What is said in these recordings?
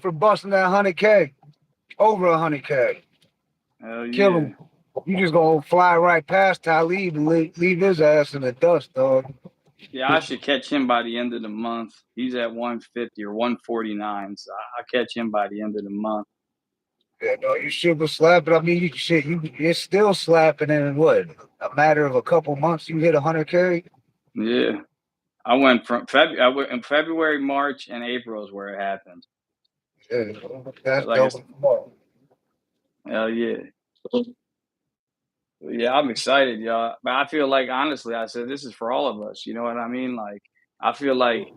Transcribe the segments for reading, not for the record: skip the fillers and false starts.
for busting that 100K, over 100K, Hell kill yeah. him. You just gonna fly right past Talib and leave his ass in the dust, dog. Yeah, I should catch him by the end of the month. He's at 150 or 149, so I'll catch him by the end of the month. Yeah, no, you should go slap it. I mean, you're still slapping in what, a matter of a couple months. You hit 100K. Yeah. I went from I went in February, March, and April is where it happened. Yeah, that's Like dope. it's hell yeah. Yeah, I'm excited, y'all. But I feel like honestly, I said this is for all of us. You know what I mean? Like I feel like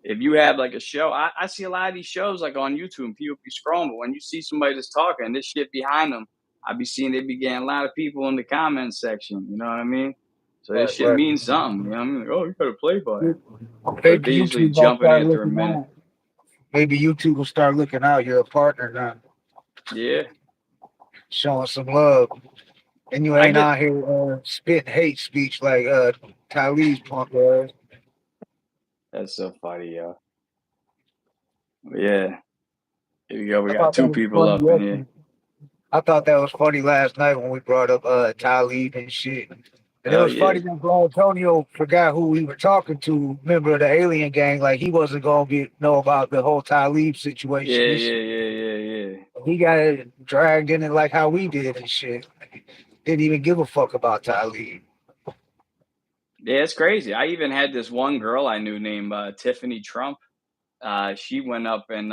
if you have like a show, I see a lot of these shows like on YouTube and people be scrolling, but when you see somebody that's talking and this shit behind them, I be seeing they be getting a lot of people in the comment section. You know what I mean? So this Right, shit right. means something. You know what I mean? Like, oh, you gotta play by it. But Maybe they usually YouTube gonna jump in start after a looking minute. out. Maybe YouTube will start looking out. You're a partner now, Yeah. showing some love, and you I ain't get out here spitting hate speech like Talib's punk ass. that's so funny, yo. Yeah. Here we go. We I got thought that two was people funny up in here. yesterday. I thought that was funny last night when we brought up Talib and shit. And it Hell was yeah. funny that Antonio forgot who we were talking to, member of the alien gang, like he wasn't gonna know about the whole Talib situation. Yeah, This yeah, shit. yeah, yeah, yeah. He got dragged in it like how we did and shit. Didn't even give a fuck about Talib. Yeah, it's crazy. I even had this one girl I knew named Tiffany Trump. She went up and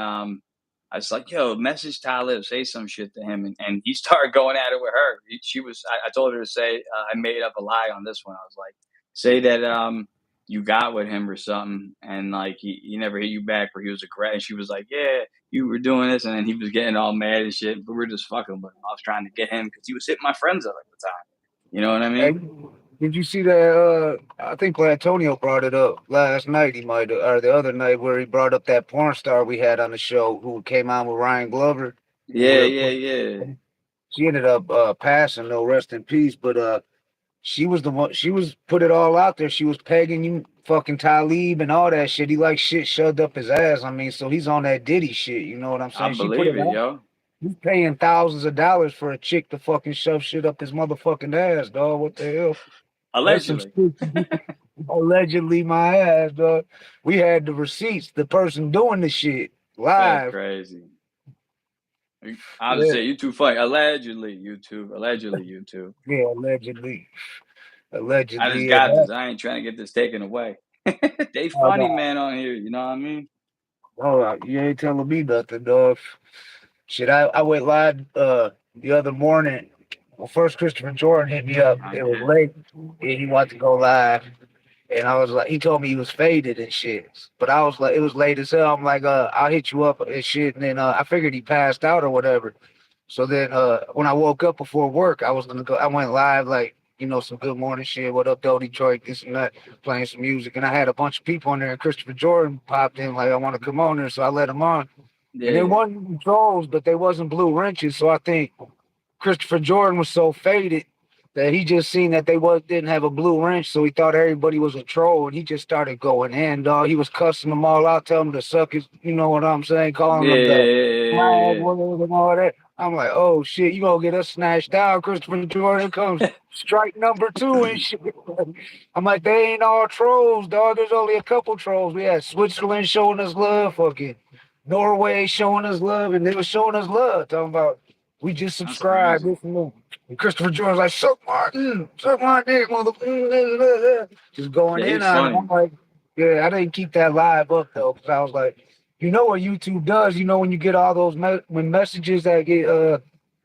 I was like, "Yo, message Talib, say some shit to him," and he started going at it with her. She was. I told her to say, I made up a lie on this one. I was like, say that you got with him or something, and like he never hit you back, or he was aggressive. And she was like, "Yeah, you were doing this," and then he was getting all mad and shit. But we're just fucking with him. I was trying to get him because he was hitting my friends up at the time. You know what I mean? Hey, did you see that? I think Antonio brought it up last night. He might have, or the other night, where he brought up that porn star we had on the show who came out with Ryan Glover. Yeah, yeah, yeah. She ended up passing, no rest in peace. But she was the one. She was put it all out there. She was pegging you, fucking Talib and all that shit. He like shit shoved up his ass. I mean, so he's on that Diddy shit. You know what I'm I saying? She put believe it it, out. yo. He's paying thousands of dollars for a chick to fucking shove shit up his motherfucking ass, dog. What the hell? That's some Allegedly. shit. Allegedly, my ass, dog. We had the receipts. The person doing the shit That's live. crazy. I would Yeah, say you too funny. Allegedly, YouTube. Allegedly, YouTube. yeah. Allegedly, I just allegedly. And got this. I ain't trying to get this taken away. They oh, funny, no, man, on here. You know what I mean? oh, you ain't telling me nothing, dog. Shit, I went live the other morning. Well, first Christopher Jordan hit me up. It was Yeah. late, and he wanted to go live. And I was like, he told me he was faded and shit. But I was like, it was late as hell. I'm like, I'll hit you up and shit. And then I figured he passed out or whatever. So then when I woke up before work, I was gonna go. I went live like, some good morning shit. What up, though, Detroit? This and that, playing some music. And I had a bunch of people on there. And Christopher Jordan popped in like, I want to come on there, so I let him on. And they Yeah. wasn't trolls, but they wasn't blue wrenches. So I think Christopher Jordan was so faded that he just seen that they didn't have a blue wrench, so he thought everybody was a troll, and he just started going in, dog. He was cussing them all out, telling them to suck his, you know what I'm saying, calling Yeah, them the yeah, flag, yeah, whatever, and all that. I'm like, oh shit, you gonna get us snatched down. Christopher Jordan comes yeah, strike number two and shit. I'm like, they ain't all trolls, dog. There's only a couple trolls. We had Switzerland showing us love, fucking Norway showing us love, and they were showing us love, talking about we just That's subscribed. crazy. This and that. And Christopher Jordan's like, suck my dick, motherfucker. Just going Yeah, in he's on it. I'm funny. like, yeah, I didn't keep that live up though, because I was like, you know what YouTube does? You know when you get all those when messages that get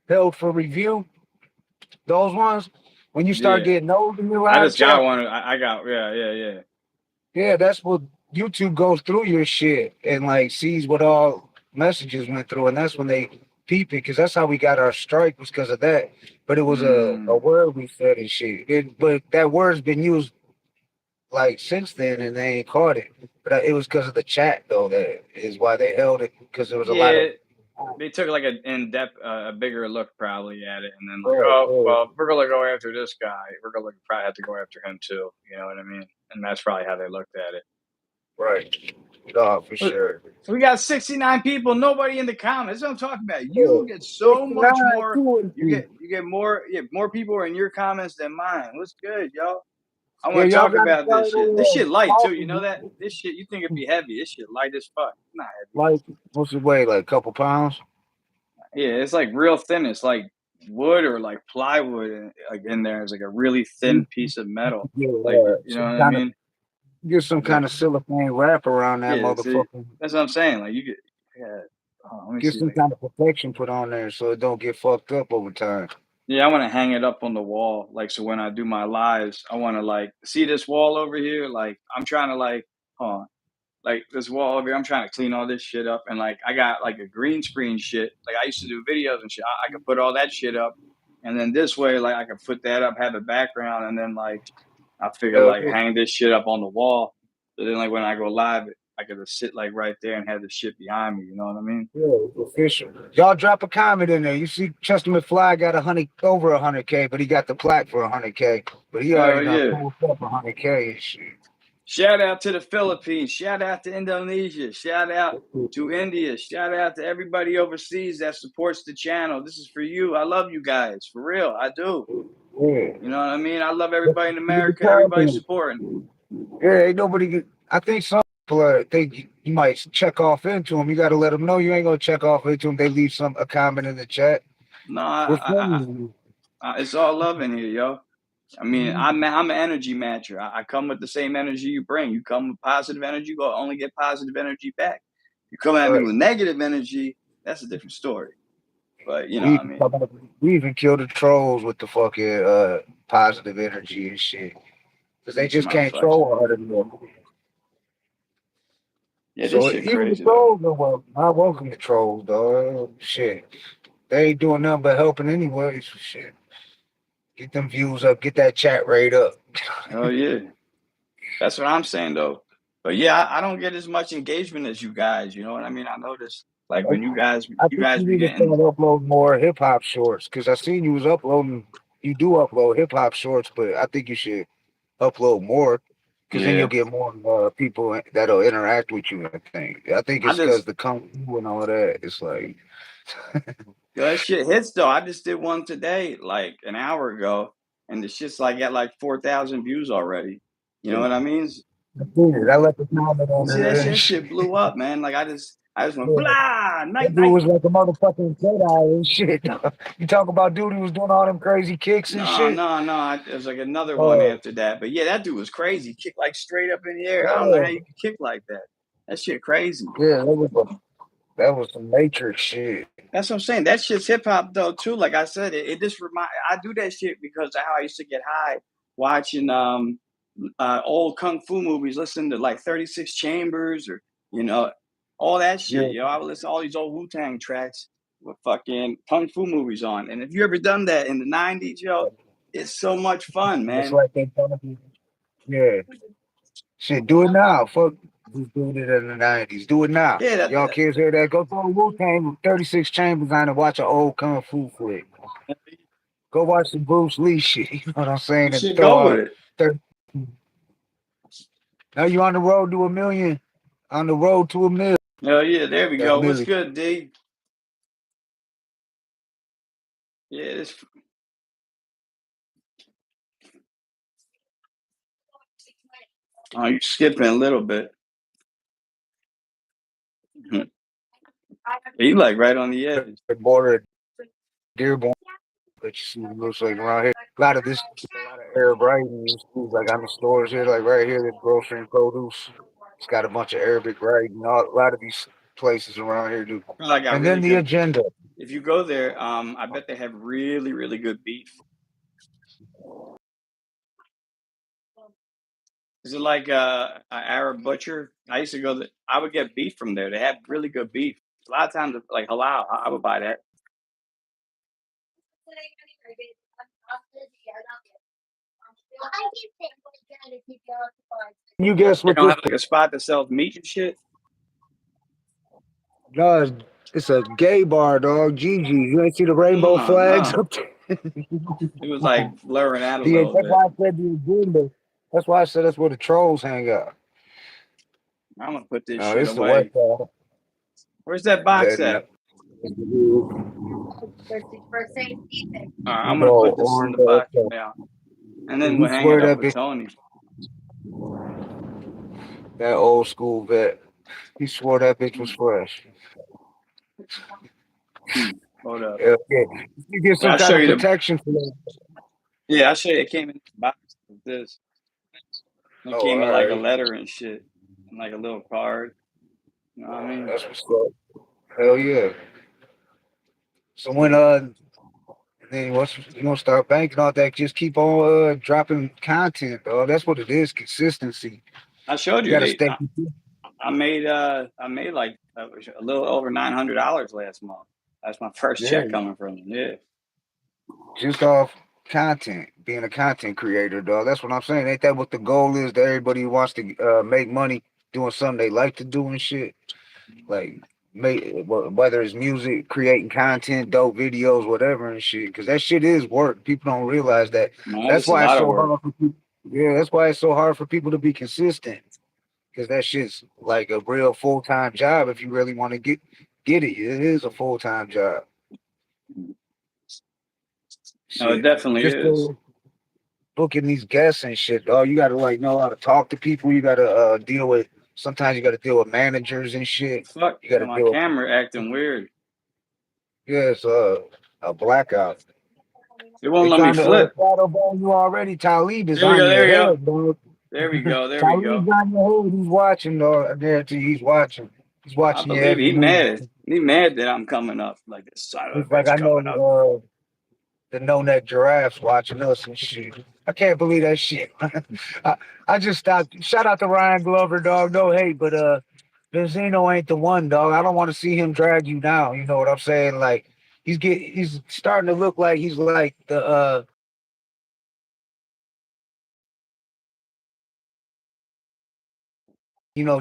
held for review, those ones, when you start Yeah. getting those in your I live just got chat, one. I got, yeah, yeah, yeah. yeah, that's what YouTube goes through your shit and like sees what all messages went through, and that's when they peep it, because that's how we got our strike was because of that. But it was a Mm. word we said and shit. But that word's been used like since then, and they ain't caught it. But it was because of the chat though. That is why they held it, because there was a lot of Yeah, they took like an in depth, a bigger look probably at it, and then like, right, oh right. well, we're gonna go after this guy. We're gonna probably have to go after him too. You know what I mean? And that's probably how they looked at it. Right. No, for sure. So we got 69 people, nobody in the comments. That's what I'm talking about. Yeah. You get so 69, much more. 2 You get more. Yeah, more people are in your comments than mine. What's good, y'all? I Yeah, want to y'all talk got to about this start shit. This shit light too. You know talking. that? This shit, you think it'd be heavy? This shit light as fuck. It's not heavy. Like, what's the weight? Like a couple pounds? Yeah, it's like real thin. It's like wood or like plywood, and like in there. It's like a really thin piece of metal. Yeah, Like, you know what I mean? get some It's like, kind of cellophane wrap around that yeah. See, motherfucker. that's what I'm saying. Like you get. Yeah. Oh, let me Get see. some kind of protection put on there so it don't get fucked up over time. Yeah, I want to hang it up on the wall. Like, so when I do my lives, I want to like see this wall over here. Like, I'm trying to like, hold on, like this wall over here. I'm trying to clean all this shit up, and like I got like a green screen shit. Like I used to do videos and shit. I could put all that shit up, and then this way, like I could put that up, have a background, and then like I figure like Yeah, hang this shit up on the wall. So then like when I go live, I could just sit like right there and have the shit behind me. You know what I mean? yeah, official. Y'all drop a comment in there. You see, Chestermcfly got over 100K, but he got the plaque for 100K. But he Oh already done yeah. pulled up 100K and shit. Shout out to the Philippines. Shout out to Indonesia. Shout out to India. Shout out to everybody overseas that supports the channel. This is for you. I love you guys. For real. I do. Yeah. You know what I mean? I love everybody in America. Everybody supporting. Yeah, ain't nobody. I think some people think you might check off into them. You got to let them know you ain't gonna check off into them. They leave a comment in the chat. No, We're friendly. it's all love in here, yo. I mean, I'm an energy matcher. I come with the same energy you bring. You come with positive energy, you go only get positive energy back. You come at me with negative energy, that's a different story. But you know what I mean. We even killed the trolls with the fucking positive energy and shit. Because they just can't troll hard enough. Yeah, this So shit even the crazy though. trolls are welcome. I welcome the trolls, dog. Shit. They ain't doing nothing but helping anyways. Shit. Get them views up, get that chat rate up. Oh yeah. That's what I'm saying though. But yeah, I don't get as much engagement as you guys, you know what I mean? I noticed like when you guys I think you be need to getting. start uploading more hip hop shorts because I seen you was uploading. You do upload hip hop shorts, but I think you should upload more because then you'll Yeah. get more people that'll interact with you. I think I it's because just the kung fu and all that. It's like, Yo, that shit hits though. I just did one today, like an hour ago, and the shit's like got like 4,000 views already. You know what I mean? I let the comment on See that there. shit, shit blew up, man. Like I just went Yeah. blah, That night dude night. was like a motherfucking Jedi and shit. You talk about dude who was doing all them crazy kicks and No, shit. no, no. There's like another one Oh, after that. But yeah, that dude was crazy. Kicked like straight up in the air. I don't know yeah. how you could kick like that. That shit crazy. Yeah, that was some Matrix shit. That's what I'm saying. That shit's hip hop though too. Like I said, it just remind. I do that shit because of how I used to get high watching old kung fu movies, listening to like 36 Chambers or you know all that shit. Yeah. Yo, I would listen to all these old Wu Tang tracks with fucking kung fu movies on. And if you ever done that in the '90s, yo, it's so much fun, It's man. like they trying to be, yeah. Shit, do it now. Fuck who's doing it in the 90s. Do it now. Yeah, Y'all kids hear that? Go throw Wu Tang 36 Chambers on and watch an old Kung Fu flick. Go watch some Bruce Lee shit. You know what I'm saying? you And should throw go with on it. 30. Now you on the road to a million. On the road to a million. Oh yeah, there we A go. What's million. good, D? Yeah, this. Oh, you're skipping a little bit. You like right on the edge. The border Dearborn. But you see, it looks like around here. A lot of Arab writing. Like on the stores here, like right here, the grocery and produce. It's got a bunch of Arabic writing. A lot of these places around here do. Probably got And really then the good. agenda. If you go there, I bet they have really, really good beef. Is it like an Arab butcher? I used to go there. I would get beef from there. They have really good beef. A lot of times, it's like halal. I would buy that. You guess They what don't this? have like a spot that sells meat and shit. No, it's a gay bar, dog. Gigi. You ain't see the rainbow No, flags no. up there? It was like blurring out a little That's bit. why I said the agenda. That's why I said that's where the trolls hang out. I'm gonna put this No, shit it's the West away. Side. Where's that box And at? All right, I'm good gonna put old this in orange the ass box stuff. now, and then You we'll hang it swear up that with bitch, Tony. that old school vet. He swore that bitch was fresh. Hold up. Yeah, yeah. You get Yeah, some I'll kind show of you the. protection for that. Yeah, I'll show you. It came in this box with this. It Oh, came in all like a right. letter and shit, and like a little card. You know what I mean? That's what's up. Hell yeah. So when then once you gonna start banking on that, just keep on dropping content, dog. That's what it is, consistency. I showed You you gotta they. stay consistent. I made like a little over $900 last month. That's my first Yeah, check coming from them. Yeah, just off content, being a content creator, dog. That's what I'm saying. Ain't that what the goal is to everybody who wants to make money doing something they like to do and shit? Like make whether it's music, creating content, dope videos, whatever and shit. Because that shit is work. People don't realize that. man, That's it's a why it's lot of so work. hard for people. Yeah, that's why it's so hard for people to be consistent. Because that shit's like a real full time job. If you really want to get it, it is a full time job. No, it Shit, definitely just is. booking these guests and shit, dog. You gotta like know how to talk to people. You gotta deal with. Sometimes you gotta deal with managers and shit. Fuck, You gotta my deal camera with. acting weird. Yeah, it's a blackout. It won't They let me trying to flip. shadow ban you already. Talib is There we on go. your There we go. head, dog. There we go. There we go. Talib's on your head. He's watching, dog. I guarantee you he's watching. He's I watching your believe every he move. mad. He mad that I'm coming up like this son of He's a like, bitch I coming up. know the no neck giraffes watching us and shit. I can't believe that shit. I, I just stopped. Shout out to Ryan Glover, dog. No hate, but Benzino ain't the one, dog. I don't want to see him drag you down. You know what I'm saying? Like he's starting to look like he's like the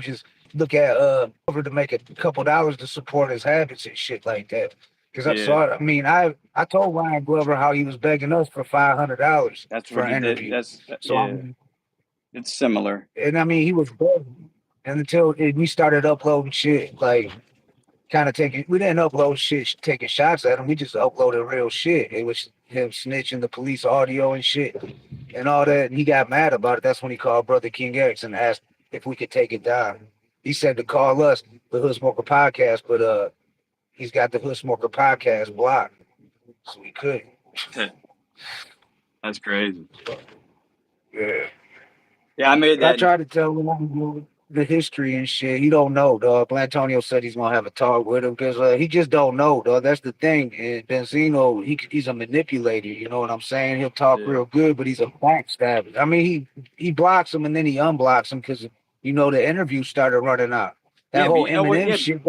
just look at over to make a couple dollars to support his habits and shit like that. Because I Yeah, saw it. I mean, I told Ryan Glover how he was begging us for $500 that's for what he an did. interview. So I Yeah, mean, it's similar. and I mean, he was begging. And until we started uploading shit, like kind of taking, we didn't upload shit taking shots at him. We just uploaded real shit. It was him snitching the police audio and shit and all that. And he got mad about it. That's when he called Brother King X and asked if we could take it down. He said to call us, the Hood Smoker Podcast, but he's got the Hood Smoker Podcast blocked, so we couldn't. That's crazy. Yeah. Yeah, I made But I that. tried to tell him the history and shit. He don't know, dog. Antonio said he's gonna have a talk with him because he just don't know, dog. That's the thing. And Benzino, he's a manipulator. You know what I'm saying? He'll talk Yeah, real good, but he's a backstabber. I mean, he blocks him and then he unblocks him because the interview started running out. That yeah, but whole you know what? Eminem Yeah, shit.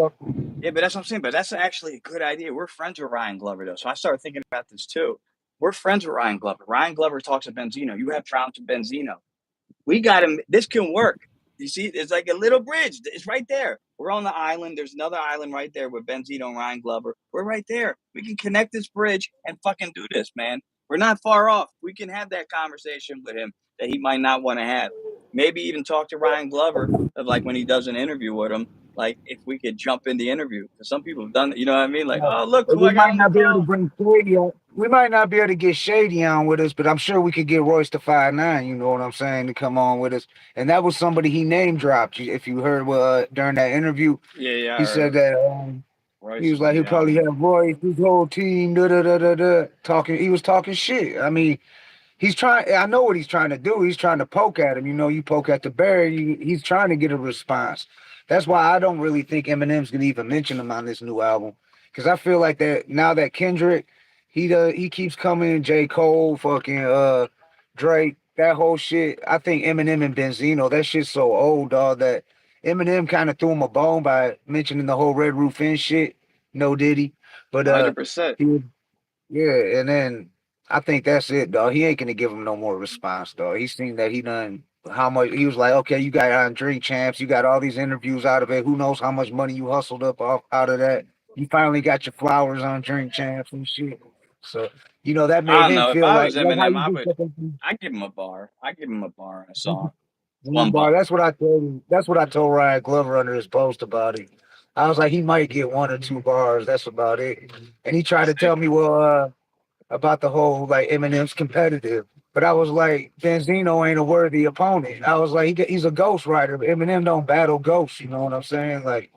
yeah, but that's what I'm saying. But that's actually a good idea. We're friends with Ryan Glover though, so I started thinking about this too. We're friends with Ryan Glover. Ryan Glover talks to Benzino. You have problems with Benzino. We got him. This can work. You see, it's like a little bridge. It's right there. We're on the island. There's another island right there with Benzino and Ryan Glover. We're right there. We can connect this bridge and fucking do this, man. We're not far off. We can have that conversation with him that he might not want to have. Maybe even talk to Ryan Glover of like when he does an interview with him, like if we could jump in the interview. Because some people have done it. You know what I mean? Like, oh, look who We I got might on the not be able to call. bring Shady on. We might not be able to get Shady on with us, but I'm sure we could get Royce to 5'9", you know what I'm saying, to come on with us. And that was somebody he name dropped. If you heard during that interview, Yeah, yeah, I he said heard. that he Royce was is like gonna he'll be on probably there. have Royce, his whole team, da da da da da, talking. He was talking shit. I mean, he's trying. I know what he's trying to do. He's trying to poke at him. You poke at the bear. He's trying to get a response. That's why I don't really think Eminem's gonna even mention him on this new album, because I feel like that now that Kendrick, he keeps coming. J Cole, fucking Drake, that whole shit. I think Eminem and Benzino, that shit's so old, dog. That Eminem kind of threw him a bone by mentioning the whole Red Roof Inn shit. No Diddy, but 100%. he yeah, and then I think that's it, dog. He ain't gonna give him no more response, dog. He's seen that he done how much he was like, okay, you got on Drink Champs, you got all these interviews out of it. Who knows how much money you hustled up out of that? You finally got your flowers on Drink Champs and shit. So, that I made don't him know. If feel I like was how Eminem, you I get would. I give him a bar. I give him a bar and a song. One Bar. bar. That's what I told him. That's what I told Ryan Glover under his post about it. I was like, he might get 1 or 2 bars. That's about it. And he tried to tell me, well, about the whole like Eminem's competitive. But I was like, Benzino ain't a worthy opponent. I was like, he's a ghost writer. But Eminem don't battle ghosts. You know what I'm saying? Like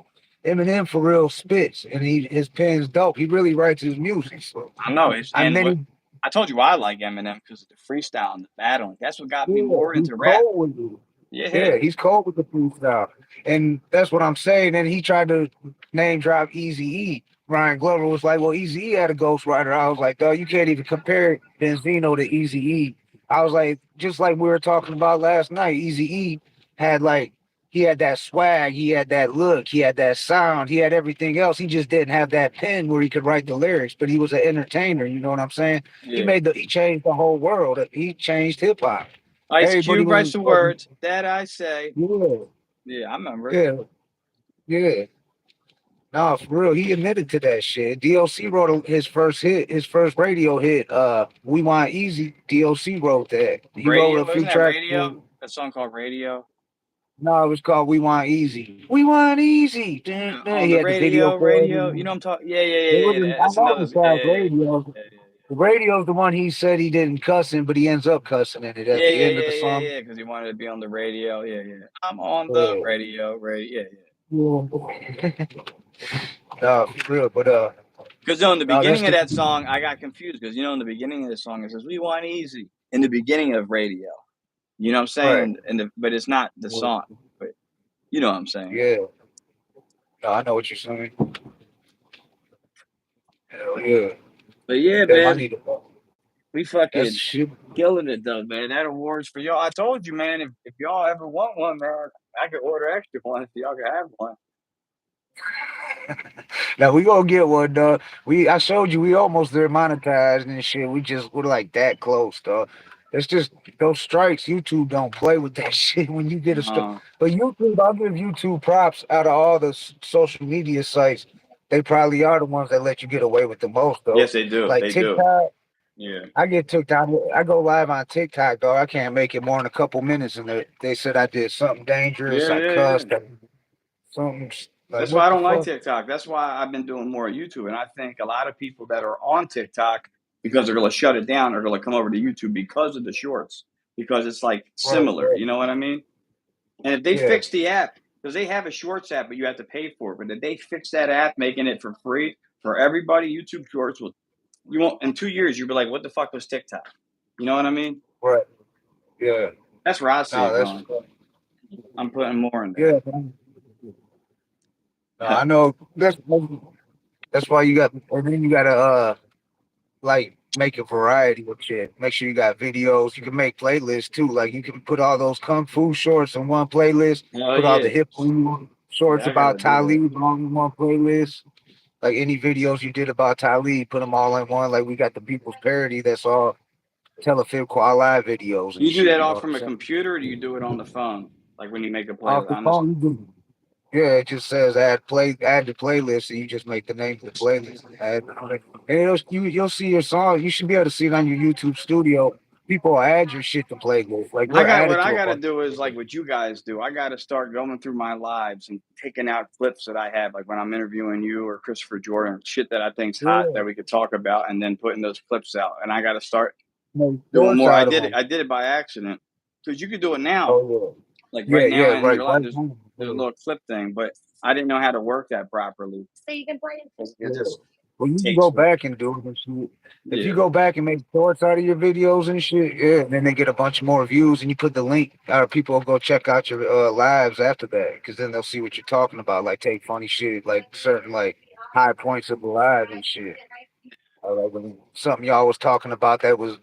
Eminem for real spits, and his pen's dope. He really writes his music. So I know it's and and then what he, I told you why I like Eminem because of the freestyle and the battling. That's what got me yeah, more he's into rap. cold with it. Yeah, Yeah, he's cold with the freestyle, and that's what I'm saying. And he tried to name drop Easy E. Ryan Glover was like, "Well, Easy E had a ghostwriter." I was like, "Dog, you can't even compare Benzino to Easy E." I was like, just like we were talking about last night, Easy E had like he had that swag, he had that look, he had that sound, he had everything else. He just didn't have that pen where he could write the lyrics, but he was an entertainer. You know what I'm saying? yeah. He changed the whole world. He changed hip hop. Ice Everybody Cube writes was the fucking words that I say. yeah. Yeah, I remember it. Yeah, yeah. No, for real. He admitted to that shit. DOC wrote his first hit, his first radio hit. We Want Easy. DOC wrote that. He wrote a Radio, few wasn't that tracks. radio? That song called Radio. No, it was called We Want Easy. We Want Easy. Dun, dun. On He the had the video radio, for it. radio. You know I'm talking. Yeah, yeah, It yeah, yeah. wasn't, I That's know another. the Yeah, track yeah, radio. yeah, yeah, The radio's the one he said he didn't cuss in, but he ends up cussing in it at yeah, the yeah, end of yeah, the yeah, yeah, song. yeah. Because he wanted to be on the radio. Yeah, yeah. I'm on the Yeah. radio, radio. Yeah, yeah. Yeah. No, for real. But Because in the no, that's beginning of the that song, I got confused because in the beginning of the song it says "We want easy" in the beginning of radio. You know what I'm right. saying? But it's not the song. But you know what I'm saying? Yeah. No, I know what you're saying. Hell yeah. But yeah, Damn, I man, need to. we That's fucking shit. killing it though, man. That awards for y'all. I told you, man. If y'all ever want one, man, I could order extra ones so y'all can have one. Now we gonna get one, dog. I showed you we almost there monetized and shit. We're like that close, dog. It's just those strikes. YouTube don't play with that shit when you get a strike. Uh, But YouTube, I'll give YouTube props out of all the social media sites. They probably are the ones that let you get away with the most, though. yes, they do. Like They do. TikTok, Yeah. I get TikTok. I go live on TikTok, dog. I can't make it more than a couple minutes, and they said I did something dangerous. Yeah, I yeah, yeah. cussed. Something like That's why what I the don't like fuck? TikTok. That's why I've been doing more YouTube. And I think a lot of people that are on TikTok, because they're going to shut it down, are going to come over to YouTube because of the shorts, because it's like Right, similar. right. You know what I mean? And if they Yeah, fix the app, because they have a shorts app, but you have to pay for it. But if they fix that app, making it for free for everybody, YouTube Shorts will, you won't, in 2 years, you'll be like, what the fuck was TikTok? You know what I mean? right. Yeah. That's where I see No, it that's going. I'm putting more in yeah. No, there. I know that's why you got and then you gotta like make a variety of shit. Make sure you got videos. You can make playlists too. Like you can put all those kung fu shorts in one playlist, Oh, put all the yeah. hip shorts Yeah, I got to about do that. Talib all in one playlist. Like any videos you did about Talib, put them all in one. Like we got the People's Parody that's all Telefib Kuala videos and You do shit. that You know all what I'm from a saying? computer, or do you do it on the phone? Like when you make a Off playlist, the honest. phone, you do. Yeah, it just says add the playlist, and you just make the name of the playlist. And you'll see your song. You should be able to see it on your YouTube studio. People add your shit to playlists. Like I we're got what added I to a got to bunch. do is like what you guys do. I got to start going through my lives and taking out clips that I have, like when I'm interviewing you or Christopher Jordan, shit that I think's hot Yeah, that we could talk about, and then putting those clips out. And I got to start make doing shorts more. I out of did it. them. I did it by accident because you could do it now. Oh Like yeah, right yeah, now yeah, in right, your life, right. there's a little clip thing, but I didn't know how to work that properly. It Yeah. just Well, you can takes go for back and do it and shit. If you yeah. go back and make shorts out of your videos and shit, yeah, then they get a bunch more views, and you put the link, or people will go check out your lives after that, because then they'll see what you're talking about, like take funny shit, like certain like high points of the live and shit. Or like when something y'all was talking about that was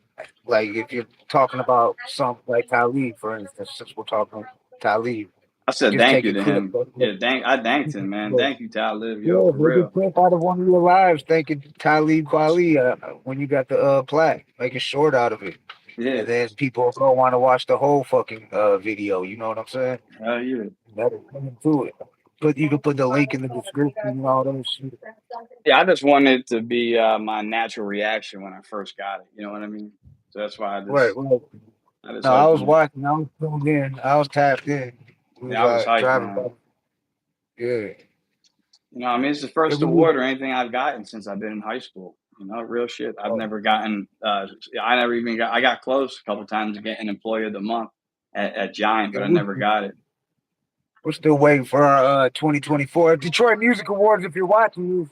like if you're talking about something like Talib, for instance, since we're talking Talib, I said just thank take you a to clip. him. Yeah, I thanked him, man. Thank you, Talib, yo, Yeah, for make a real. clip out of one of your lives, thanking Talib Kweli when you got the plaque. Make a short out of it, Yeah, and then people don't want to watch the whole fucking video. You know what I'm saying? hell yeah. That'll come into it. But you can put the link in the description and all that shit. Yeah, I just wanted it to be my natural reaction when I first got it. You know what I mean? So that's why I Right, just right. I was No, I was hoping. watching. I was tuned in. I was tapped in. We Yeah, was I was hyped, driving man. back. Yeah. I mean, it's the Yeah, first we was, award or anything I've gotten since I've been in high school. Real shit. I've oh, never gotten. I never even got. I got close a couple times to getting Employee of the Month at Giant, yeah, but I never got it. we're still waiting for our 2024 Detroit Music Awards. If you're watching,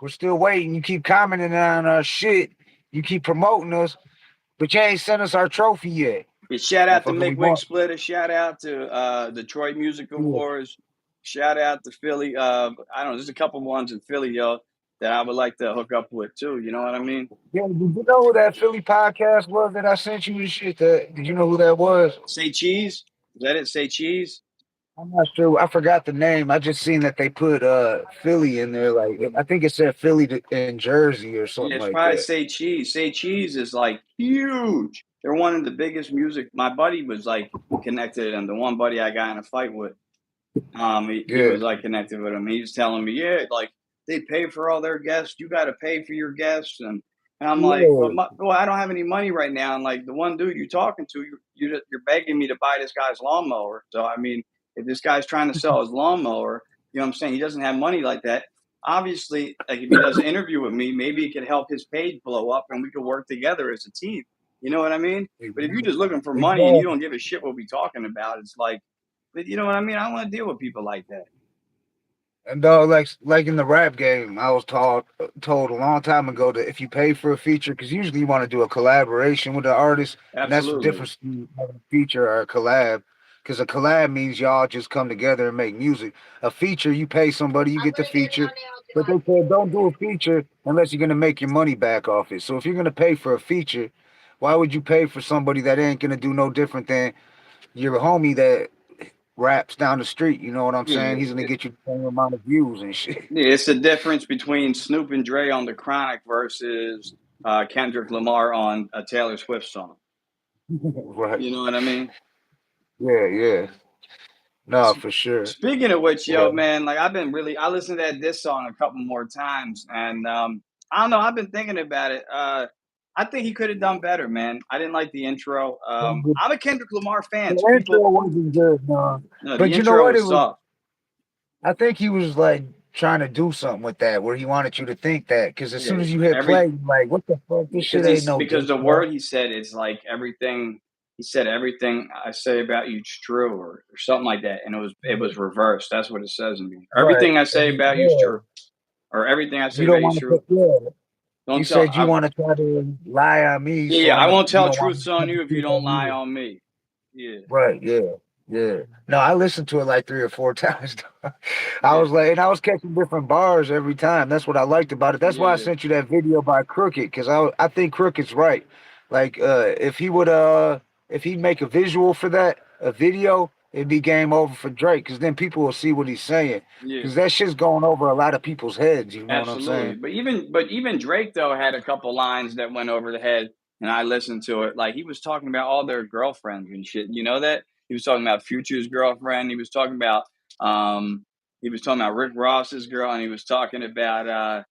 we're still waiting. You keep commenting on our shit. You keep promoting us, but you ain't sent us our trophy yet. Yeah, shout out to Motherfucker, we Make Wig want. Splitter. Shout out to Detroit Music Yeah. Awards. Shout out to Philly. I don't know. There's a couple ones in Philly, yo, that I would like to hook up with too. You know what I mean? Yeah, did you know who that Philly podcast was that I sent you the shit? Did you know who that was? Say cheese. Is that it? Say cheese. I'm not sure. I forgot the name. I just seen that they put Philly in there. Like I think it said in Jersey or Yeah, something it's like probably that. Say Cheese. Say Cheese is like huge. They're one of the biggest music. My buddy was like connected, and the one buddy I got in a fight with, he Yeah. was like connected with him. He was telling me, yeah, like they pay for all their guests. You got to pay for your guests, and I'm like, well, Yeah. I don't have any money right now. And like the one dude you're talking to, you're begging me to buy this guy's lawnmower. So I mean, if this guy's trying to sell his lawnmower, you know what I'm saying? He doesn't have money like that. Obviously, like if he does an interview with me, maybe it could help his page blow up, and we could work together as a team. You know what I mean? But if you're just looking for money and you Exactly. don't give a shit what we talking about, it's like, you know what I mean? I don't want to deal with people like that. And like in the rap game, I was told a long time ago that if you pay for a feature, because usually you want to do a collaboration with the artist, and that's the Absolutely. difference between having a feature or a collab. Because a collab means y'all just come together and make music. A feature, you pay somebody, you get the feature, but they said don't do a feature unless you're gonna make your money back off it. So if you're gonna pay for a feature, why would you pay for somebody that ain't gonna do no different than your homie that raps down the street? You know what I'm saying? He's gonna Yeah, get you the same amount of views and shit. it's the difference between Snoop and Dre on the Chronic versus Kendrick Lamar on a Taylor Swift song. Right. You know what I mean? Yeah, yeah. No, S- for sure. Speaking of which, Yeah. yo, man, like I listened to that this song a couple more times, and I don't know. I've been thinking about it. I think he could have done better, man. I didn't like the intro. The I'm a Kendrick Lamar fan, so intro people, wasn't good, no. no, the But you know intro what? was soft. I think he was like trying to do something with that, where he wanted you to think that. Because as Yeah, soon as you hit play, every you're like, what the fuck? This shit ain't no because diss the track. word he said is like everything. He said everything I say about you's true, or something like that, and it was reversed. That's what it says in me. Right. Everything I say about you's Yeah. true, or everything I say You about don't you's want to true. put, yeah. You Don't tell. said you want to try to lie on me, Yeah, so yeah. I won't you tell don't want truths to on put the you if you truth don't on lie you. on me. Yeah, Right, yeah, yeah. No, I listened to it like 3 or 4 times. I yeah, was like, and I was catching different bars every time. That's what I liked about it. That's why I yeah, sent you that video by Crooked, because I think Crooked's right. Like, if he'd make a visual for that, a video, it'd be game over for Drake, because then people will see what he's saying. yeah. Because that shit's going over a lot of people's heads. You know what I'm Absolutely. saying? But even Drake though had a couple lines that went over the head, and I listened to it. Like he was talking about all their girlfriends and shit. You know that? He was talking about Future's girlfriend. Um he was talking about Rick Ross's girl, and he was talking about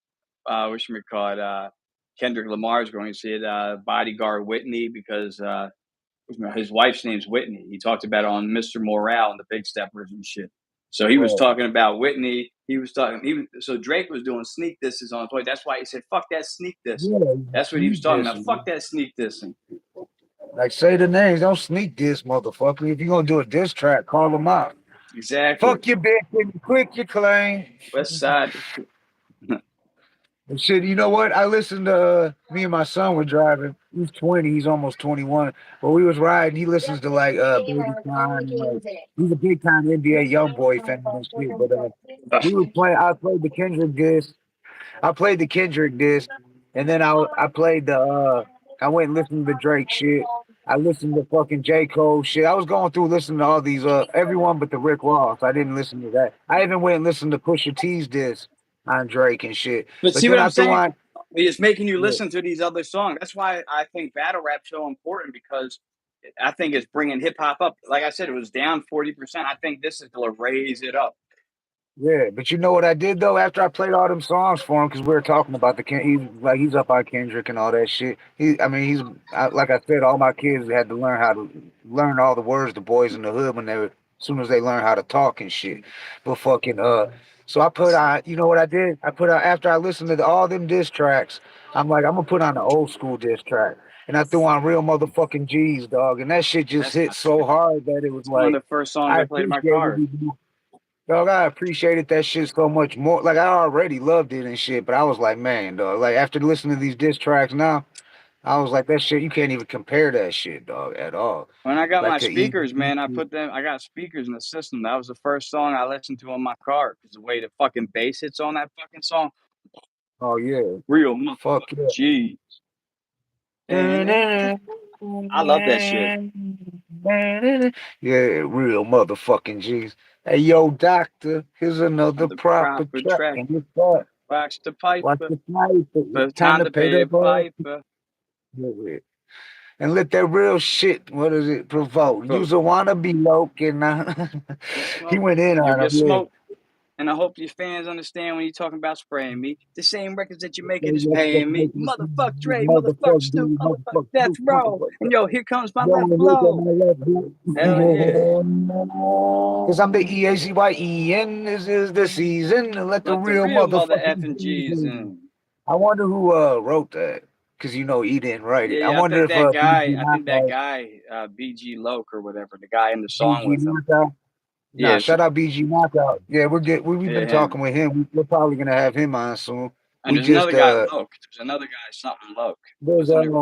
Kendrick Lamar's girl. He said bodyguard Whitney because his wife's name's Whitney. He talked about it on Mr. Morale and the Big Steppers and shit. So he was Right. talking about Whitney. He was talking. So Drake was doing sneak disses on his way. That's why he said, "Fuck that sneak dissing." Yeah, That's what he was sneak talking this. about. Fuck that sneak dissing. Like, say the names. Don't sneak this, motherfucker. If you're going to do a diss track, call them out. Exactly. Fuck your bitch and quit your claim. West Side. And shit, you know what? I listened to me and my son were driving. He's 20, he's almost 21. But we was riding. He listens to like Baby Time and like he's a big time NBA young boy fan and shit. But we were playing. I played the Kendrick disc. I played the Kendrick disc, and then I played the I went and listened to the Drake shit. I listened to fucking J Cole shit. I was going through listening to all these everyone but the Rick Ross. I didn't listen to that. I even went and listened to Pusha T's disc on Drake and shit. But But see what then I'm I threw saying? on It's making you yeah, listen to these other songs. That's why I think battle rap's so important because I think it's bringing hip hop up. Like I said, it was down 40%. I think this is going to raise it up. Yeah, but you know what I did though? After I played all them songs for him, because we were talking about he's up on Kendrick and all that shit. I mean, like I said, all my kids had to learn how to learn all the words to Boys in the Hood when as soon as they learn how to talk and shit. But fucking so I put on, you know what I did? I put on after I listened to all them diss tracks. I'm like, I'm gonna put on the old school diss track, and I threw on real motherfucking G's, dog, and that shit just That's hit so hard that it was that's one like. of the first songs I I played in my appreciated car. it. Dog, I appreciated that shit so much more. Like I already loved it and shit, but I was like, man, dog. Like after listening to these diss tracks now, I was like, that shit, you can't even compare that shit, dog, at all. When I got Like my to eat. speakers, man, I got speakers in the system. That was the first song I listened to in my car because the way the fucking bass hits on that fucking song, Oh yeah, real fuck motherfucking yeah. G. And Yeah, I love that shit. real motherfucking G's. Hey, yo, doctor, here's another The proper proper track. track, And this part, wax the watch piper, the sniper. but Time time to to pay pay the the bill. piper. And let that real shit, what does it provoke? Bro, Use a wannabe loke and get he smoked. went in You'll on him, get yeah. smoked. And I hope your fans understand when you're talking about spraying me. The same records that you're So making is let's just paying me. make Motherfuck this Dre, motherfuck motherfucker Stu, do motherfuck motherfucker Death do Row. And motherfucker. yo, here comes my left Don't look at blow. my left hand. Hell yeah. Cause I'm the EACYEN. This is the season. And let the Let the real real mother motherfucking effing G's G's in. in. I wonder who wrote that. Cause you know he didn't write it. I Yeah, wonder if BG Knockout, BG Loke or whatever, the guy in the song BG with him. Knockout. Nah, Yeah, shout out BG Knockout. Yeah, we've yeah, been him. talking with him. We're probably gonna have him on soon. And We there's another just guy, Loke. There's another guy, something Loke. there's What's the name?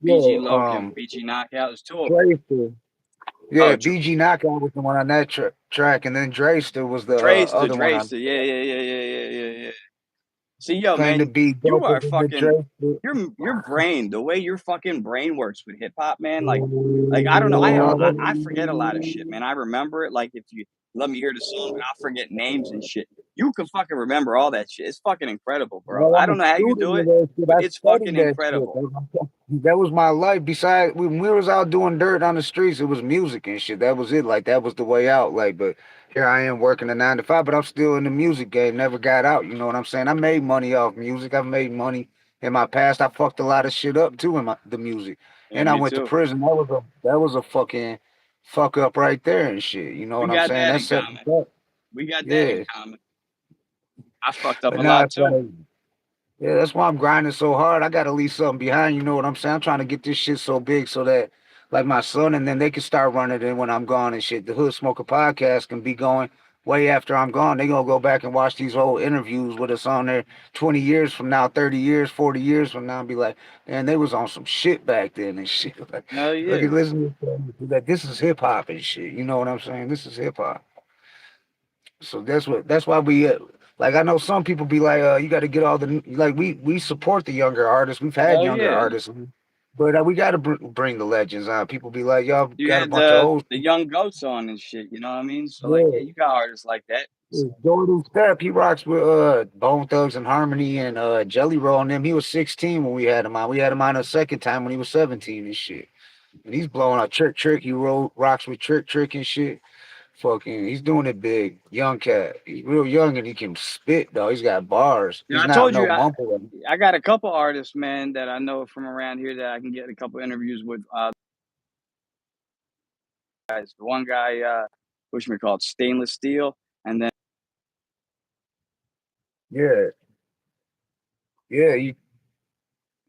BG yeah Loke and BG Knockout. There's two of them. Drayster. Oh, Yeah, BG Knockout was the one on that track, and then Drayster was the other one on Drayster. Yeah. See, yo, claimed to man, be you doper are than the fucking Drayster. your brain, the way your fucking brain works with hip hop, man. Like I don't know. I forget a lot of shit, man. I remember it. Like if you let me hear the song, but I forget names and shit. You can fucking remember all that shit. It's fucking incredible, bro. Well, I I'm don't a know how you student do of it, that shit. but I it's studied fucking that shit. incredible. That was my life. Besides, when we was out doing dirt on the streets, it was music and shit. That was it. Like that was the way out. Like, but here I am working a 9 to 5, but I'm still in the music game. Never got out. You know what I'm saying? I made money off music. I've made money in my past. I fucked a lot of shit up too in the music, Yeah, and I me went to too. prison. That was a fucking fuck up right there and shit. You know We what I'm got saying? that That in set me common. up. We got that in Yeah, common. I fucked up but a now lot it's too. like. Yeah, that's why I'm grinding so hard. I gotta leave something behind. You know what I'm saying? I'm trying to get this shit so big so that, like my son, and then they can start running it when I'm gone and shit. The Hood Smoker podcast can be going way after I'm gone. They gonna go back and watch these old interviews with us on there 20 years from now, 30 years, 40 years from now, and be like, man, they was on some shit back then and shit. Like, Hell look yeah. at listen to that. This is hip hop and shit. You know what I'm saying? This is hip hop. So that's why we like I know some people be like you got to get all the like we support the younger artists. We've had Hell younger yeah. artists, but we got to bring the legends on. People be like y'all You got a had bunch of old the young goats on and shit, you know what I mean? So like, yeah, yeah. you got artists like that. Jordan Step, he rocks with Bone Thugs and Harmony and Jelly Roll and them. He was 16 when we had him on. We had him on a second time when he was 17 and shit. And he's blowing out Trick. He rocks with Trick and shit. Fucking, he's doing it big. Young cat. He's real young and he can spit, though. He's got bars. Yeah, He's I not told no you mumble. I got a couple artists, man, that I know from around here that I can get a couple interviews with. Guys, the one guy, which we called Stainless Steel, and then Yeah, yeah. You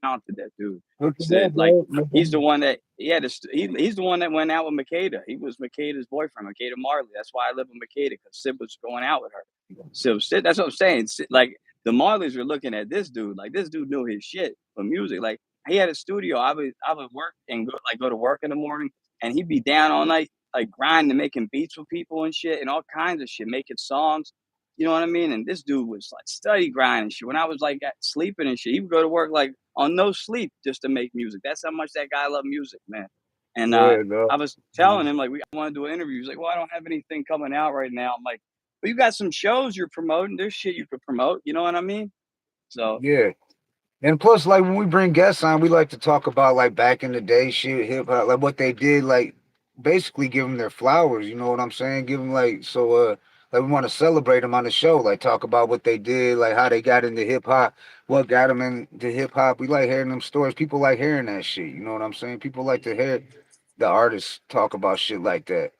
talented that dude. look at So that, like, bro. he's the one that he's the one that went out with Makeda. He was Makeda's boyfriend, Makeda Marley. That's why I live with Makeda because Sid was going out with her. So Sid, that's what I'm saying. Like the Marleys were looking at this dude, like this dude knew his shit for music. Like he had a studio. I would work and go to work in the morning, and he'd be down all night, like grinding, making beats with people and shit, and all kinds of shit, making songs. You know what I mean? And this dude was like study grinding shit. When I was like sleeping and shit, he would go to work like on no sleep just to make music. That's how much that guy loved music, man. And Yeah, bro. I was telling him like I want to do an interview. He's like, well, I don't have anything coming out right now. I'm like, well, you got some shows you're promoting. There's shit you could promote. You know what I mean? So Yeah. And plus, like when we bring guests on, we like to talk about like back in the day shit, hip hop, like what they did, like basically give them their flowers. You know what I'm saying? Give them like so. Like we want to celebrate them on the show, like talk about what they did, like how they got into hip hop, what got them into hip hop. We like hearing them stories. People like hearing that shit. You know what I'm saying? People like to hear the artists talk about shit like that.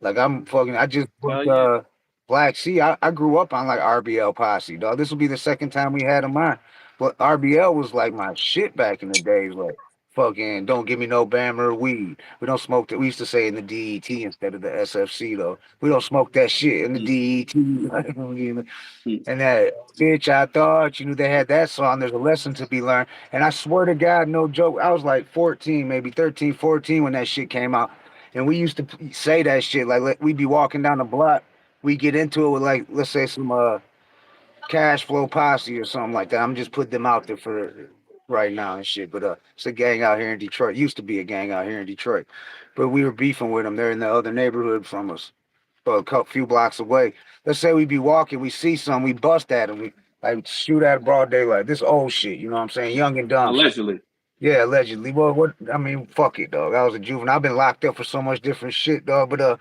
Like I just Hell booked yeah. Black Sea. I grew up on like RBL Posse, dog. This will be the second time we had them on. But RBL was like my shit back in the days. Like fucking don't give me no Bammer or weed. We don't smoke that. We used to say in the DET instead of the SFC though. We don't smoke that shit in the DET. And that bitch, I thought you knew they had that song. There's a lesson to be learned. And I swear to God, no joke. I was like 14, maybe 13, 14 when that shit came out. And we used to say that shit. Like we'd be walking down the block. We get into it with like, let's say some cash flow posse or something like that. I'm just putting them out there for right now and shit. But it's a gang out here in Detroit. Used to be a gang out here in Detroit. But we were beefing with them. They're in the other neighborhood from us a couple few blocks away. Let's say we be walking, we see some, we bust at them, we like shoot at broad daylight. This old shit, you know what I'm saying? Young and dumb shit. Allegedly. Yeah, allegedly. Well, what I mean, fuck it, dog. I was a juvenile. I've been locked up for so much different shit, dog. But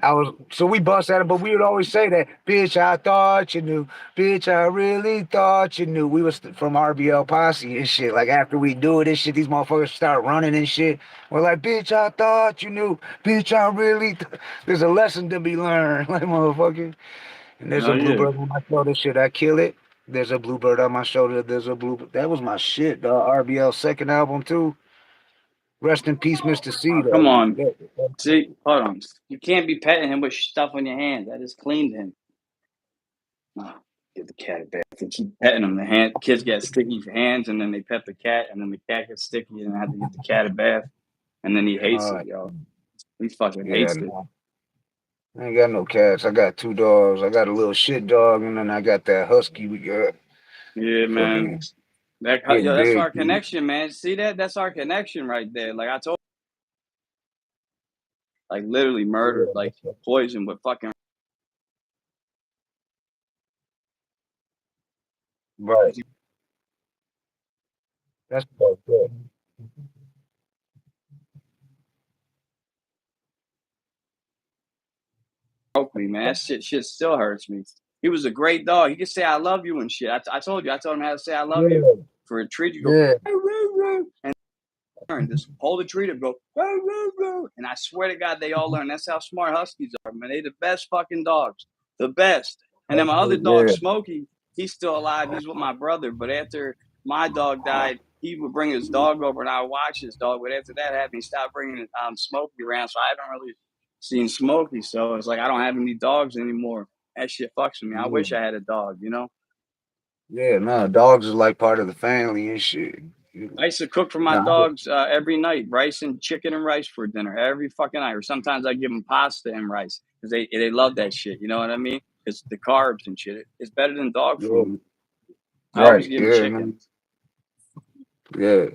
I was so we bust at it, but we would always say that, bitch, I thought you knew, bitch, I really thought you knew. We was from RBL Posse and shit. Like after we do it and shit, these motherfuckers start running and shit. We're like, bitch, I thought you knew, bitch, I really. There's a lesson to be learned, like motherfucker. And there's a Hell yeah. bluebird on my shoulder. Should I kill it? There's a bluebird on my shoulder. There's a blue. That was my shit, dog. RBL second album too. Rest in peace, Mr. C. Oh, come Though. on. Yeah. See, hold on. You can't be petting him with stuff on your hands. I just cleaned him. Oh, give the cat a bath. They keep petting him. Kids get sticky hands, and then they pet the cat, and then the cat gets sticky, and I have to give the cat a bath, and then he hates it, yo. He fucking Yeah, hates it. no. I ain't got no cats. I got two dogs. I got a little shit dog, and then I got that husky we got. Yeah, man. Fucking getting That's big. our connection, man. See that? That's our connection right there. Like I told, like literally murdered, like Yeah, poisoned with fucking. right. That's fucked up. Broke me, man. That shit still hurts me. He was a great dog. He could say "I love you" and shit. I told you. I told him how to say "I love you" Yeah, for a treat. You go yeah. "Woo, woo, woo," and just hold the treat and go "Woo, woo, woo." And I swear to God, they all learn. That's how smart huskies are, man. They the best fucking dogs, the best. And then my other dog, Yeah. Smokey, he's still alive. He's with my brother. But after my dog died, he would bring his dog over and I would watch his dog. But after that happened, he stopped bringing Smokey around. So I haven't really seen Smokey. So it's like I don't have any dogs anymore. That shit fucks with me. I wish I had a dog, you know? Yeah, no, dogs is like part of the family and shit. I used to cook for my No, dogs every night, rice and chicken and rice for dinner every fucking night. Or sometimes I give them pasta and rice because they love that shit. You know what I mean? It's the carbs and shit. It's better than dog yeah, food. I always right. give them Yeah, chicken. man. Yeah.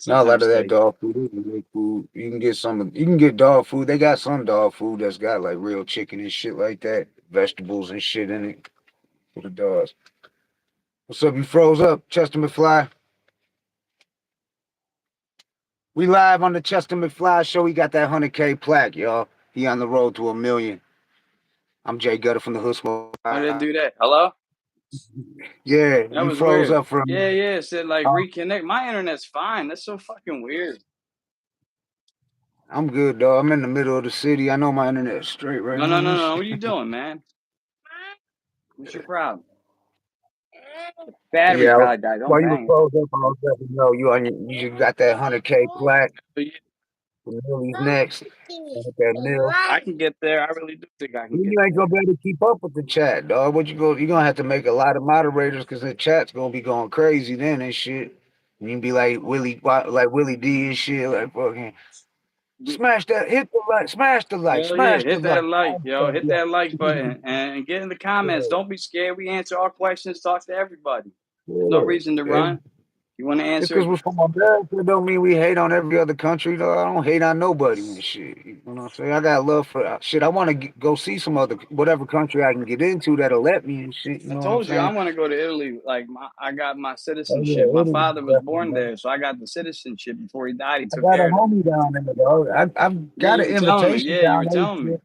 Not a lot Sometimes of that steak. dog food. Is great food. You can get some. You can get dog food. They got some dog food that's got like real chicken and shit like that, vegetables and shit in it for the dogs. What's up? You froze up, Chestermcfly? We live on the Chestermcfly show. He got that 100K plaque, y'all. He on the road to 1 million. I'm J Gutta from the Hood Smoke. How did I do that? Hello? Yeah, That you was froze weird. up for a Yeah, minute. yeah. It said like reconnect. My internet's fine. That's so fucking weird. I'm good, dog. I'm in the middle of the city. I know my internet's straight right No, no, now no, and no. shit. What are you doing, man? What's your problem? Battery Yeah, probably died. Don't while you were bang froze up, I was letting you know you got that 100K plaque. it. The Millie's next. With that mill. I can get there. I really do think I can get You ain't there. gonna be able to keep up with the chat, dog. What you go? You're gonna have to make a lot of moderators because the chat's gonna be going crazy then and shit. You can be like Willie D and shit, like fucking smash that, hit the like, Hell yeah, smash the hit that like. like, yo, hit that like button and get in the comments. Don't be scared. We answer all questions. Talk to everybody. There's no Yeah, reason to yeah. run. You want to Just answer because it? we're from America don't mean we hate on every other country, though. I don't hate on nobody and shit. You know what I'm saying? I got love for shit. I want to go see some other whatever country I can get into that'll let me and shit. You I know what I'm told you I saying? want to go to Italy. Like I got my Oh citizenship. yeah, My Italy father was definitely, born man. there, so I got the citizenship before he died. He I took got a care of it. homie down there, though. I've Yeah, got you an were telling me. invitation Yeah, you down were there. telling me. Yeah.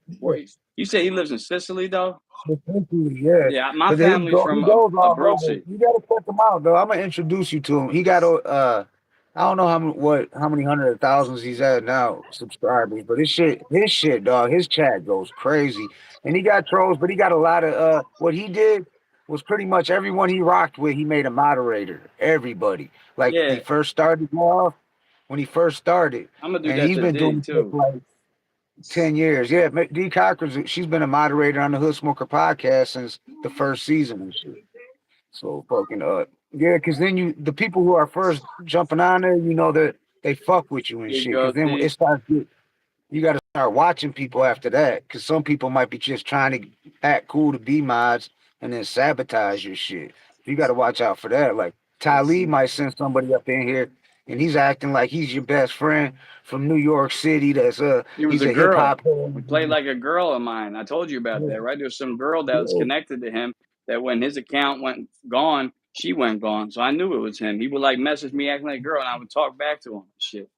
You say he lives in Sicily though? Essentially, yeah. Yeah, my Because family's he from goes all over. Abruzzi. You gotta check him out, though. I'm gonna introduce you to him. He got I don't know how many hundred of thousands he's at now subscribers, but his shit, dog. His chat goes crazy, and he got trolls, but he got a lot of What he did was pretty much everyone he rocked with, he made a moderator. Everybody, like he Yeah, first started off when he first started, I'm gonna do and that he's to been D doing this too. for like 10 years. Yeah, D Cochran's she's been a moderator on the Hood Smoker podcast since the first season and shit. So fucking yeah, because then the people who are first jumping on there, that they fuck with you and Here you shit. go, Because then D. you got to start watching people after that. Because some people might be just trying to act cool to be mods and then sabotage your shit. You got to watch out for that. Like Talib might send somebody up in here and he's acting like he's your best friend from New York City. He was He's a a hip girl. hop. He played like a girl of mine. I told you about that, right? There's some girl that was Yeah, connected to him that when his account went gone, she went gone. So I knew it was him. He would like message me acting like a girl, and I would talk back to him. Shit.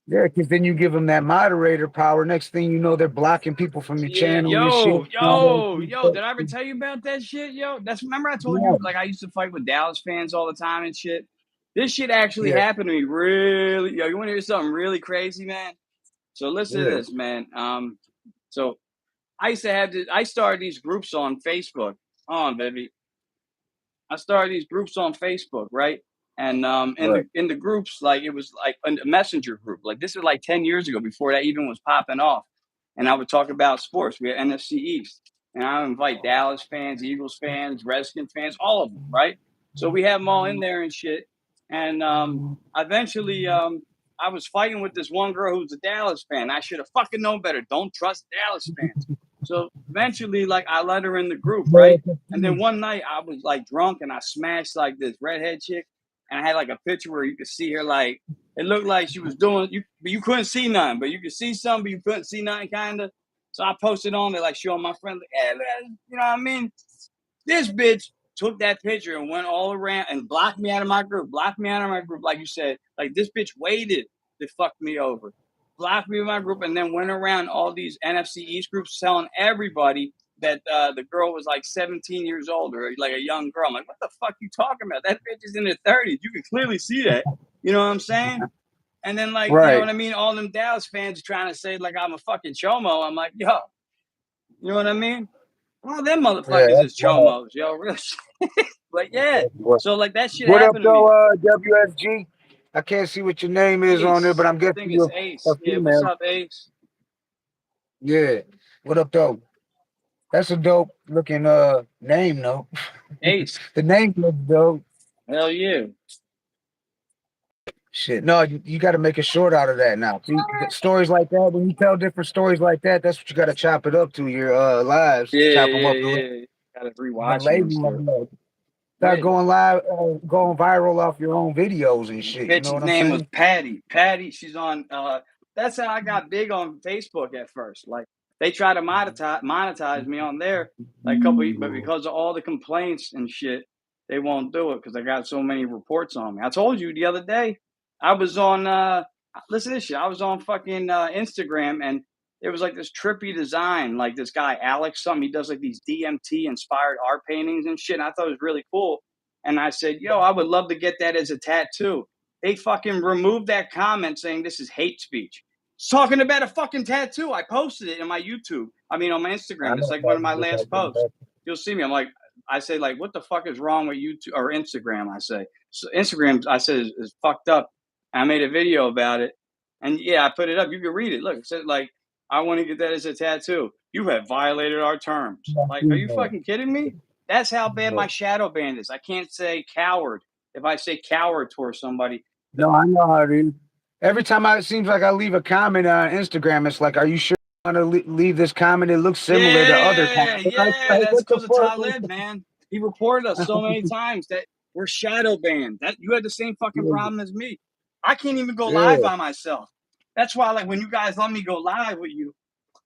yeah, because then you give them that moderator power. Next thing you know, they're blocking people from your Yeah, channel and shit. did I ever tell you about that shit, yo? Remember I told you like I used to fight with Dallas fans all the time and shit. This shit actually Yeah, happened to me. Really, yo, you want to hear something really crazy, man? So listen to yeah, this, man. So I used to have this. I started these groups on Facebook. On baby, I started these groups on Facebook, right? And right. in the groups, like it was like a messenger group. Like this is like 10 years ago, before that even was popping off. And I would talk about sports. We had NFC East, and I would invite Dallas fans, Eagles fans, Redskins fans, all of them, right? So we have them all in there and shit. And eventually, I was fighting with this one girl who's a Dallas fan. I should have fucking known better. Don't trust Dallas fans. So eventually, like I let her in the group, right? And then one night I was like drunk and I smashed like this redhead chick, and I had like a picture where you could see her like it looked like she was doing but you couldn't see nothing, but you could see something, but you couldn't see nothing, kind of. So I posted on there like showing my friend, like, hey, man, you know what I mean? This bitch took that picture and went all around and blocked me out of my group. Blocked me out of my group, like you said. Like this bitch waited to fuck me over. Blocked me in my group and then went around all these NFC East groups telling everybody that the girl was like 17 years old or like a young girl. I'm like, what the fuck you talking about? That bitch is in her 30s. You can clearly see that. You know what I'm saying? And then like, you know Right. what I mean? All them Dallas fans trying to say like I'm a fucking chomo. I'm like, yo, you know what I mean? All them Yeah, motherfuckers that's is wild. chomos, yo. Real shit. But yeah. That's wild. So like that shit What up, happened to though, me. WSG? I can't see what your name is on there, Ace. but I'm I guessing think it's you're a Ace. Yeah, what's female. up, Ace? Yeah. What up, though? That's a dope looking name, though. Ace. The name looks dope. Hell yeah. Shit, no, you got to make a short out of that now. See, stories like that, when you tell different stories like that, that's what you got to chop it up to your lives. Yeah, Chop them yeah, up to yeah. Gotta the rewatch them and label stuff. them up. Start Yeah. going live, going viral off your own videos and shit. You know Bitch's what I'm name was saying? Patty. Patty, she's on that's how I got big on Facebook at first. Like they try to monetize me on there like a couple but because of all the complaints and shit, they won't do it because I got so many reports on me. I told you the other day, I was on listen to this shit. I was on fucking Instagram and it was like this trippy design, like this guy Alex something. He does like these DMT inspired art paintings and shit. And I thought it was really cool. And I said, yo, I would love to get that as a tattoo. They fucking removed that comment saying this is hate speech. It's talking about a fucking tattoo. I posted it in my YouTube. I mean, on my I Instagram. It's know like one of probably my look last like posts. that. You'll see me. I'm like, I say, like, what the fuck is wrong with YouTube or Instagram? I say, so Instagram, I said, is fucked up. I made a video about it. And yeah, I put it up. You can read it. Look, it said, like, I want to get that as a tattoo. You have violated our terms. Like, are you fucking kidding me? That's how bad my shadow band is. I can't say coward. If I say coward towards somebody, No, I know how it is. Every time it seems like I leave a comment on Instagram, it's like, "Are you sure you want to leave this comment? It looks similar to other yeah, comments." yeah, Like, that's what the because of Talib, fuck? man. He reported us so many times that we're shadow banned. That you had the same fucking problem as me. I can't even go live Yeah, by myself. That's why, like, when you guys let me go live with you,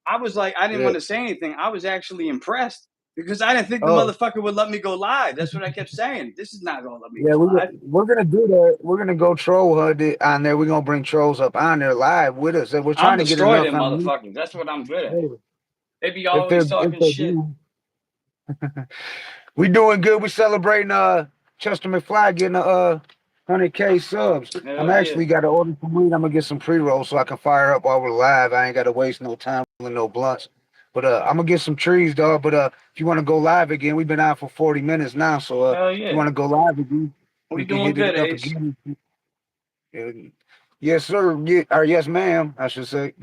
I was like, I didn't yeah. want to say anything. I was actually impressed because I didn't think the Oh, motherfucker would let me go live. That's what I kept saying. This is not gonna let me yeah. go live. We're gonna do that. We're gonna go troll hunt it on there. We're gonna bring trolls up on there live with us, and we're I'll trying to get destroy enough. them motherfuckers. That's what I'm good at. They be If always if talking they shit. do, We doing good. We celebrating Chestermcfly getting a 100K subs. I'm Hell yeah. actually got to order some weed. I'm gonna get some pre-rolls so I can fire up while we're live. I ain't gotta waste no time with no blunts. But I'm gonna get some trees, dog. But if you want to go live again, we've been out for 40 minutes now. So Hell if you yeah. want to go live again, We we can doing hit good, it up Ace. again. Uh, Yes, sir. Yeah, or yes, ma'am, I should say.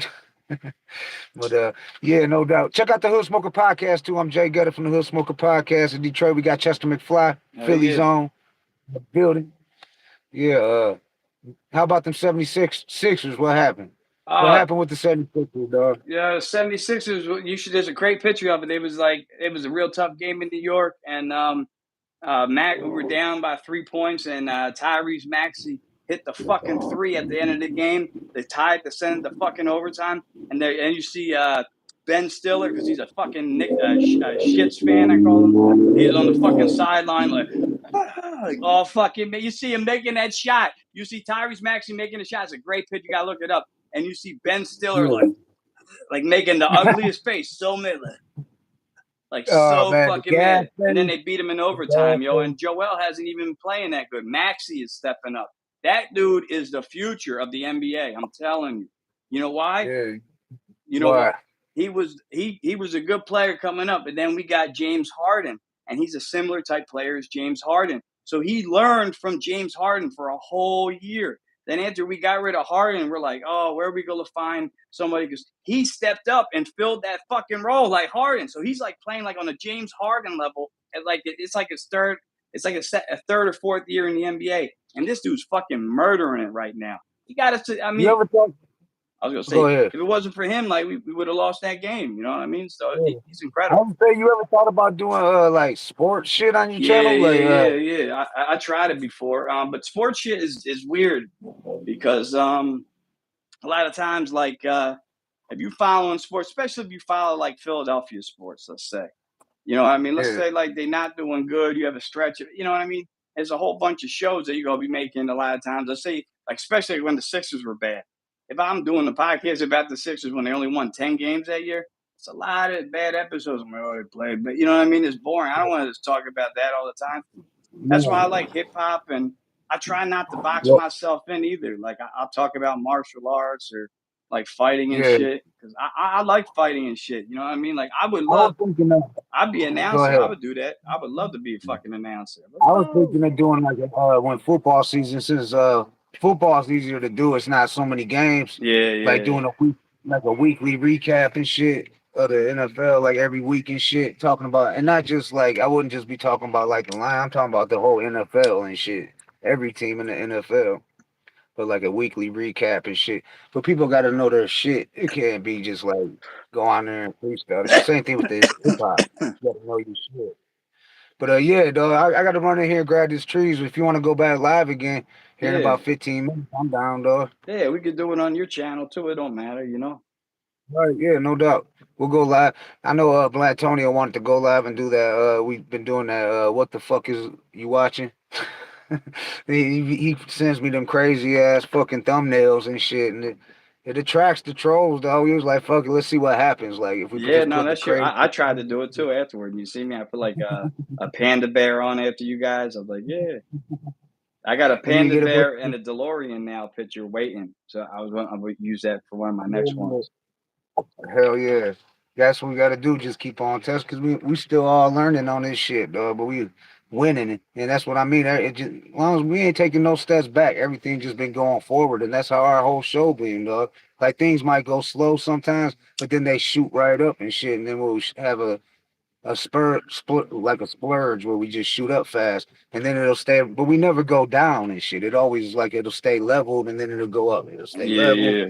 But yeah, no doubt. Check out the Hood Smoker podcast too. I'm Jay Gutta from the Hood Smoker podcast in Detroit. We got Chestermcfly, Hell Philly's yeah. own building. Yeah. How about them 76 Sixers? What happened? What Uh happened with the 76ers, dog? yeah, 76ers, you should there's a great picture of it. It was a real tough game in New York, and Mac, we were down by 3 points, and Tyrese Maxey hit the fucking three at the end of the game. They tied to send the fucking overtime, and you see Ben Stiller, because he's a fucking shits fan, I call him. He's on the fucking sideline like all fucking. You see him making that shot. You see Tyrese Maxey making a shot. It's a great pitch. You gotta look it up. And you see Ben Stiller like making the ugliest face, so mad, like Oh so man, the fucking gas mad. And then thing. they beat him in The gas overtime, yo. thing. And Joel hasn't even been playing that good. Maxey is stepping up. That dude is the future of the NBA. I'm telling you. You know why? Yeah. You know what? Why? He was a good player coming up, but then we got James Harden, and he's a similar type player as James Harden. So he learned from James Harden for a whole year. Then after we got rid of Harden, we're like, oh, where are we going to find somebody? Because he stepped up and filled that fucking role like Harden. So he's like playing like on a James Harden level, and like it's like his third, it's like a third or fourth year in the NBA, and this dude's fucking murdering it right now. He got us to. I You mean, ever thought? I was gonna say, Go ahead. if it wasn't for him, like we would have lost that game. You know what I mean? So Yeah. he's I incredible. would say you ever thought about doing like sports shit on your Yeah, channel, like yeah. I tried it before, but sports shit is weird because a lot of times like if you follow sports, especially if you follow like Philadelphia sports, let's say, you know what I mean? Let's yeah, say like they're not doing good. You have a stretch of, you know what I mean? There's a whole bunch of shows that you're gonna be making a lot of times. Let's say, like, especially when the Sixers were bad. If I'm doing the podcast about the Sixers when they only won 10 games that year, it's a lot of bad episodes. I'm like, oh, they played, but you know what I mean? It's boring. I don't want to just talk about that all the time. That's why I yeah. like hip hop, and I try not to box Well, myself in either. Like I'll talk about martial arts or like fighting and yeah. shit because I like fighting and shit. You know what I mean? Like I would I was love. thinking of. I'd be an Go announcer. I ahead. would do that. I would love to be a fucking announcer. Let's I was go. thinking of doing like when football season, since football's easier to do. It's not so many games. Like Yeah. doing a weekly recap and shit of the NFL, like every week and shit, talking about, and not just like I wouldn't just be talking about like the line. I'm talking about the whole NFL and shit. Every team in the NFL, but like a weekly recap and shit. But people got to know their shit. It can't be just like go on there and freestyle. It's the same thing with the hip hop. You got to know your shit. But yeah, dog, I got to run in here and grab these trees. If you want to go back live again here in Yeah. about 15 minutes, I'm down, dog. Yeah, we could do it on your channel too. It don't matter, you know. All right, yeah, no doubt. We'll go live. I know Black Tony wanted to go live and do that. We've been doing that. What the fuck is you watching? He sends me them crazy ass fucking thumbnails and shit, and it attracts the trolls, dog. He was like, "Fuck it, let's see what happens." Like if we could Yeah, just no, put the that's sure. crazy, I tried to do it too afterward. And you see me, I put like a panda bear on after you guys. I was like, yeah. I got a we need to panda get a bunch. bear and a DeLorean now picture waiting. So I would use that for one of my next ones. Hell yeah. That's what we gotta do. Just keep on testing because we still all learning on this shit, dog. But we winning it. And that's what I mean. It just, as long as we ain't taking no steps back, everything just been going forward. And that's how our whole show been, dog. Like things might go slow sometimes, but then they shoot right up and shit. And then we'll have a like a splurge where we just shoot up fast and then it'll stay, but we never go down and shit. It always like it'll stay leveled and then it'll go up. It'll stay Yeah, level, yeah.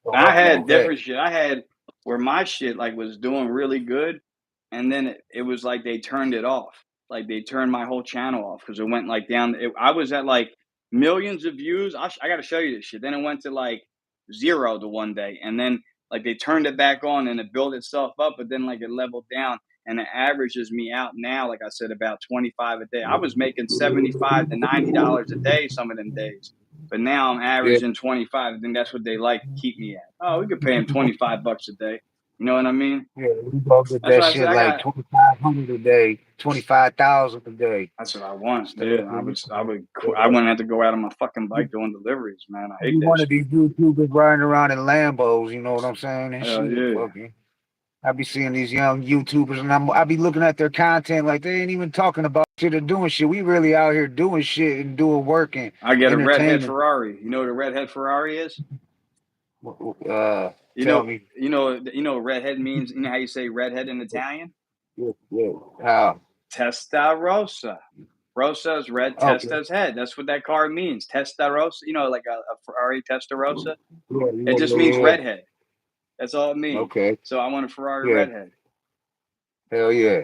go I up had like that. different shit. I had where my shit like was doing really good, and then it was like they turned it off. Like they turned my whole channel off because it went like down. I was at like millions of views. I got to show you this shit. Then it went to like zero the one day, and then like they turned it back on and it built itself up, but then like it leveled down. And it averages me out now, like I said, about 25 a day. I was making 75 to $90 a day some of them days. But now I'm Yeah. averaging 25. I think that's what they like to keep me at. Oh, we could pay him 25 bucks a day. You know what I mean? Yeah, we go get That's that why I said shit I like got. 2,500 a day, 25,000 a day. That's what I want. Instead Yeah, of I wouldn't have to go out on my fucking bike doing deliveries, man. I hate be that one of shit. these YouTubers riding around in Lambos, you know what I'm saying? And Hell shit, yeah. fucking. I be seeing these young YouTubers and I be looking at their content like they ain't even talking about shit or doing shit. We really out here doing shit and doing work and I get a redhead entertaining. Ferrari. You know what a redhead Ferrari is? You Tell know, me. what redhead means. You know how you say redhead in Italian? Yeah. How? Testarossa. Rosa is red, Okay. Testa's head. That's what that car means. Testarossa. You know, like a Ferrari Testarossa. It just means Yeah. redhead. That's all it means. Okay. So I want a Ferrari Yeah. redhead. Hell yeah.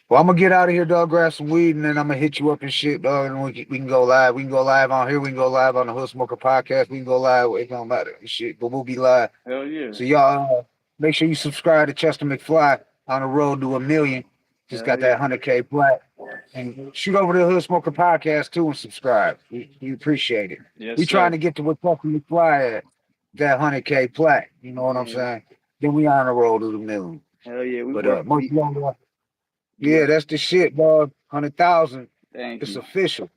Well, I'm gonna get out of here, dog. Grab some weed, and then I'm gonna hit you up and shit, dog. And we can go live. We can go live on here. We can go live on the Hood Smoker podcast. We can go live. It don't matter and shit, but we'll be live. Hell yeah. So y'all make sure you subscribe to ChesterMcFly on the road to 1 million. Just got that 100K plat. And shoot over to the Hood Smoker podcast too and subscribe. We appreciate it. Yes, We trying sir. to get to what ChesterMcFly at, that 100K plat. You know what I'm Yeah. saying? Then we on the road to the million. Hell yeah. But much longer. Yeah. Yeah, that's the shit, dog. 100,000. Thank It's you. official.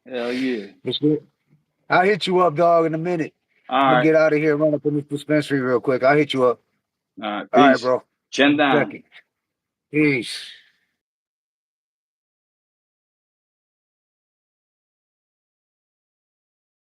Hell yeah. I'll hit you up, dog, in a minute. All I'm gonna right. get out of here, run up in this dispensary real quick. I'll hit you up. All right. All right, Peace. bro. Chin down. Second. Peace.